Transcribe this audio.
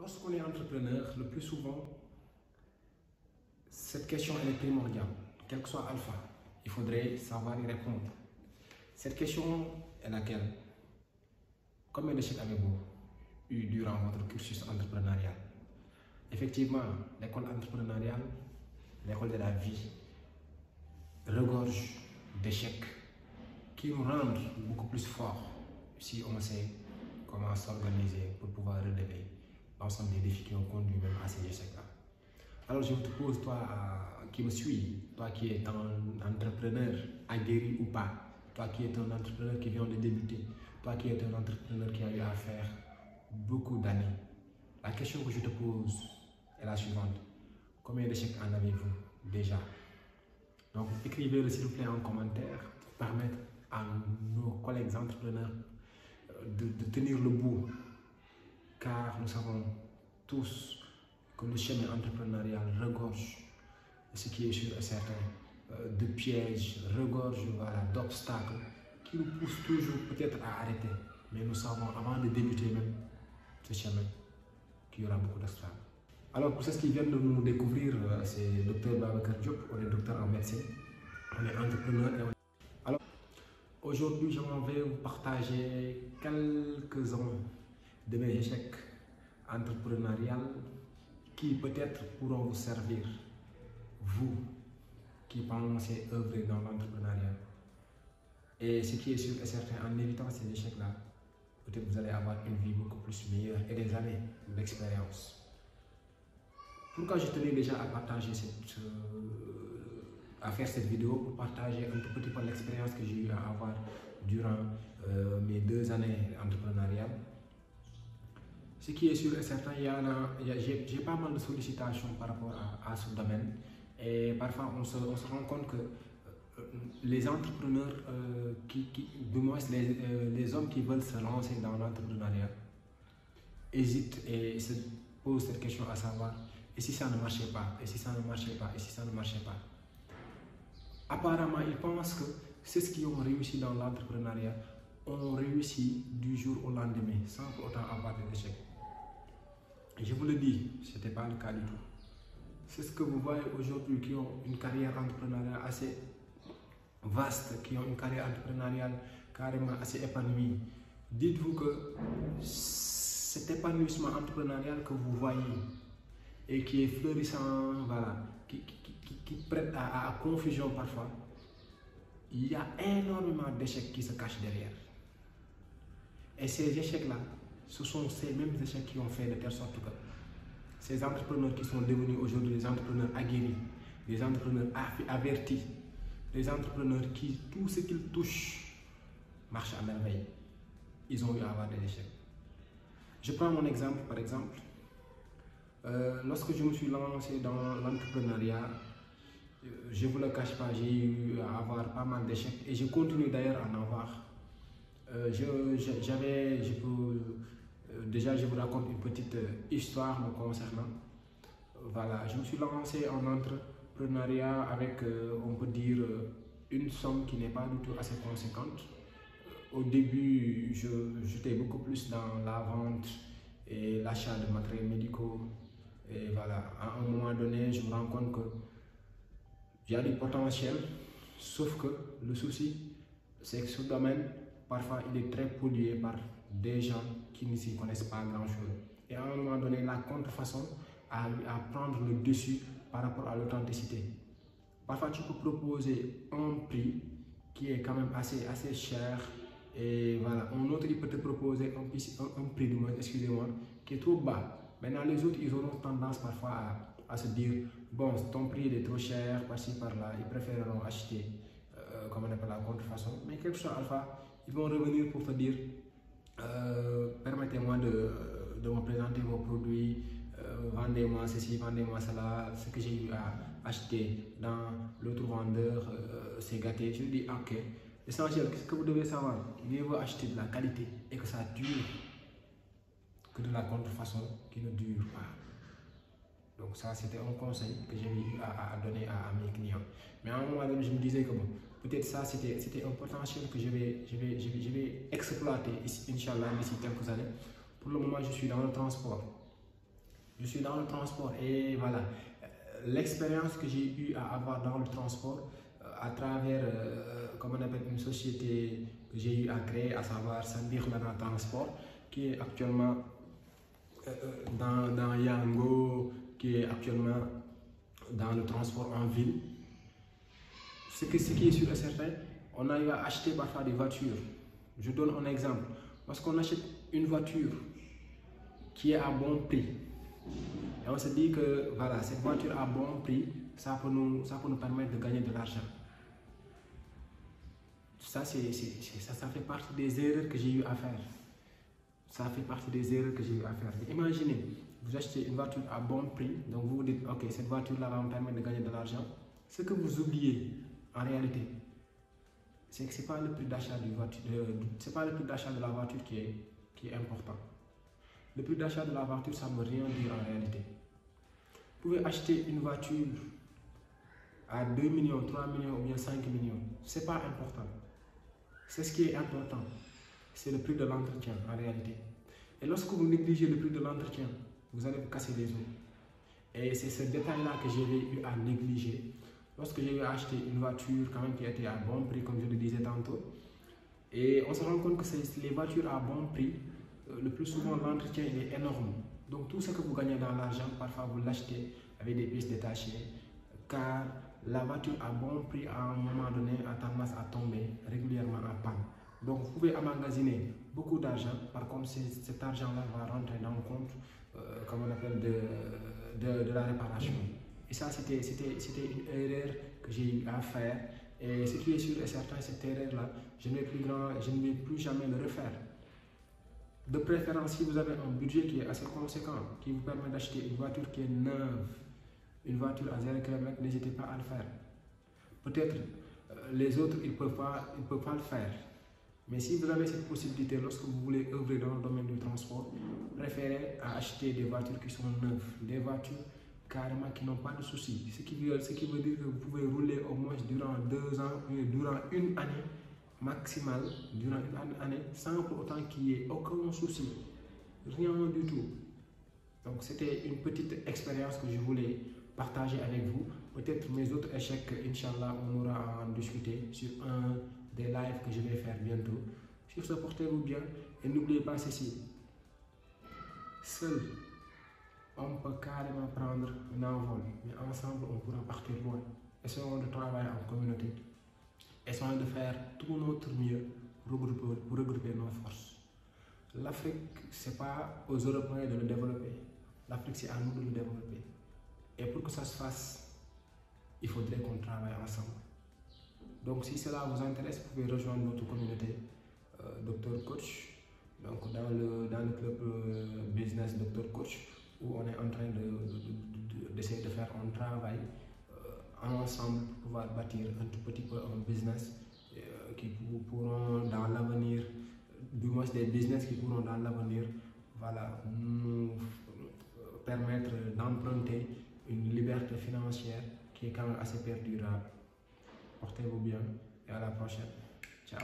Lorsqu'on est entrepreneur, le plus souvent, cette question elle est primordiale. Quel que soit alpha, il faudrait savoir y répondre. Cette question est laquelle? Combien d'échecs avez-vous eu durant votre cursus entrepreneurial? Effectivement, l'école entrepreneuriale, l'école de la vie, regorge d'échecs qui nous rendent beaucoup plus forts si on sait comment s'organiser pour pouvoir relever l'ensemble des défis qui ont conduit même à ces échecs-là. Alors je te pose, toi qui me suis, toi qui es un entrepreneur aguerri ou pas, toi qui es un entrepreneur qui vient de débuter, toi qui es un entrepreneur qui a eu à faire beaucoup d'années, la question que je te pose est la suivante. Combien d'échecs en avez-vous déjà? Donc écrivez-le s'il vous plaît en commentaire pour permettre à nos collègues entrepreneurs de tenir le bout, car nous savons tous que le chemin entrepreneurial regorge, ce qui est sûr et certain, de pièges, regorge d'obstacles qui nous poussent toujours peut-être à arrêter. Mais nous savons avant de débuter même ce chemin qu'il y aura beaucoup d'obstacles. Alors pour ceux qui viennent de nous découvrir, c'est Dr Babacar Diop, on est docteur en médecine, on est entrepreneur et on est... Alors aujourd'hui je vais vous partager quelques-uns de mes échecs entrepreneuriaux qui peut-être pourront vous servir, vous qui pensez œuvrer dans l'entrepreneuriat. Et ce qui est sûr et certain, en évitant ces échecs-là, peut-être vous allez avoir une vie beaucoup plus meilleure et des années d'expérience. Pourquoi je tenais déjà à partager à faire cette vidéo pour partager un tout petit peu l'expérience que j'ai eu à avoir durant mes 2 années entrepreneuriales. Ce qui est sûr et certain, j'ai pas mal de sollicitations par rapport à ce domaine et parfois on se rend compte que les entrepreneurs, du moins les hommes qui veulent se lancer dans l'entrepreneuriat hésitent et se posent cette question à savoir et si ça ne marchait pas, et si ça ne marchait pas, et si ça ne marchait pas. Apparemment, ils pensent que ceux qui ont réussi dans l'entrepreneuriat ont réussi du jour au lendemain sans pour autant avoir des échecs. Et je vous le dis, ce n'était pas le cas du tout. C'est ce que vous voyez aujourd'hui qui ont une carrière entrepreneuriale assez vaste, qui ont une carrière entrepreneuriale carrément assez épanouie. Dites-vous que cet épanouissement entrepreneurial que vous voyez et qui est florissant, qui prête à confusion parfois, il y a énormément d'échecs qui se cachent derrière. Et ces échecs-là, ce sont ces mêmes échecs qui ont fait de telle sorte que ces entrepreneurs qui sont devenus aujourd'hui des entrepreneurs aguerris, des entrepreneurs avertis, des entrepreneurs qui, tout ce qu'ils touchent, marche à merveille. Ils ont eu à avoir des échecs. Je prends mon exemple, par exemple. Lorsque je me suis lancé dans l'entrepreneuriat, je ne vous le cache pas, j'ai eu à avoir pas mal d'échecs et je continue d'ailleurs à en avoir. Déjà, je vous raconte une petite histoire me concernant. Voilà, je me suis lancé en entrepreneuriat avec, on peut dire, une somme qui n'est pas du tout assez conséquente. Au début, j'étais beaucoup plus dans la vente et l'achat de matériels médicaux. Et voilà, à un moment donné, je me rends compte que il y a du potentiel, sauf que le souci, c'est que ce domaine, parfois, il est très pollué par des gens qui ne s'y connaissent pas grand-chose. Et à un moment donné, la contrefaçon a prendre le dessus par rapport à l'authenticité. Parfois, tu peux proposer un prix qui est quand même assez cher. Et voilà, un autre, il peut te proposer un prix, excusez-moi, qui est trop bas. Maintenant, les autres, ils auront tendance parfois à se dire, bon, ton prix est trop cher, par-ci, par-là, ils préféreront acheter, comme on appelle la contrefaçon. Mais quelque chose, Alpha, ils vont revenir pour te dire, permettez-moi de me présenter vos produits, vendez-moi ceci, vendez-moi cela, ce que j'ai eu à acheter dans l'autre vendeur, c'est gâté. Je lui dis, ok, l'essentiel, qu'est-ce que vous devez savoir? Mieux vaut acheter de la qualité et que ça dure que de la contrefaçon qui ne dure pas. Donc ça, c'était un conseil que j'ai eu à donner à mes clients. Mais à un moment donné, je me disais que bon, peut-être ça, c'était un potentiel que je vais exploiter ici, Inch'Allah, d'ici quelques années. Pour le moment, je suis dans le transport. Je suis dans le transport et voilà, l'expérience que j'ai eu à avoir dans le transport à travers, comme on appelle, une société que j'ai eu à créer, à savoir Sandir Lana Transport, qui est actuellement dans Yango, qui est actuellement dans le transport en ville. Ce qui est sûr et certain, on arrive à acheter parfois des voitures. Je donne un exemple. Lorsqu'on achète une voiture qui est à bon prix, et on se dit que voilà, cette voiture à bon prix, ça peut nous permettre de gagner de l'argent. Ça fait partie des erreurs que j'ai eu à faire. Ça fait partie des erreurs que j'ai eu à faire. Imaginez, vous achetez une voiture à bon prix, donc vous vous dites, ok, cette voiture-là va me permettre de gagner de l'argent. Ce que vous oubliez, en réalité, c'est que ce n'est pas le prix d'achat de la voiture qui est important. Le prix d'achat de la voiture, ça ne veut rien dire en réalité. Vous pouvez acheter une voiture à 2 millions, 3 millions ou bien 5 millions. Ce n'est pas important. C'est ce qui est important. C'est le prix de l'entretien en réalité. Et lorsque vous négligez le prix de l'entretien, vous allez vous casser les os. Et c'est ce détail-là que j'ai eu à négliger. Lorsque j'ai eu à acheter une voiture quand même qui était à bon prix, comme je le disais tantôt, et on se rend compte que les voitures à bon prix, le plus souvent l'entretien est énorme. Donc tout ce que vous gagnez dans l'argent, parfois vous l'achetez avec des pièces détachées, car la voiture à bon prix à un moment donné a tendance à tomber régulièrement en panne. Donc vous pouvez emmagasiner beaucoup d'argent, par contre cet argent-là va rentrer dans le compte, comme on appelle, de la réparation. Et ça, c'était une erreur que j'ai eu à faire. Et ce qui est sûr et certain, cette erreur-là, je ne vais plus jamais le refaire. De préférence, si vous avez un budget qui est assez conséquent, qui vous permet d'acheter une voiture qui est neuve, une voiture à 0 km, n'hésitez pas à le faire. Peut-être les autres, ils ne peuvent pas le faire. Mais si vous avez cette possibilité, lorsque vous voulez œuvrer dans le domaine du transport, préférez à acheter des voitures qui sont neuves, des voitures carrément qui n'ont pas de soucis. Ce qui veut dire que vous pouvez rouler au moins durant 2 ans, durant une année maximale, durant une année, sans pour autant qu'il n'y ait aucun souci. Rien du tout. Donc c'était une petite expérience que je voulais partager avec vous. Peut-être mes autres échecs, Inch'Allah, on aura à en discuter sur un des lives que je vais faire bientôt. Sur ce, portez-vous bien et n'oubliez pas ceci. Seul, on peut carrément prendre un envol, mais ensemble, on pourra partir loin. Essayons de travailler en communauté. Essayons de faire tout notre mieux pour regrouper nos forces. L'Afrique, ce n'est pas aux Européens de le développer. L'Afrique, c'est à nous de le développer. Et pour que ça se fasse, il faudrait qu'on travaille ensemble. Donc si cela vous intéresse, vous pouvez rejoindre notre communauté Dr Coach, donc dans le club business Dr Coach, où on est en train d'essayer de faire un travail ensemble pour pouvoir bâtir un tout petit peu un business qui pourront dans l'avenir, du moins des business qui pourront dans l'avenir, voilà, nous permettre d'emprunter une liberté financière qui est quand même assez perdurable. Portez-vous bien et à la prochaine. Ciao.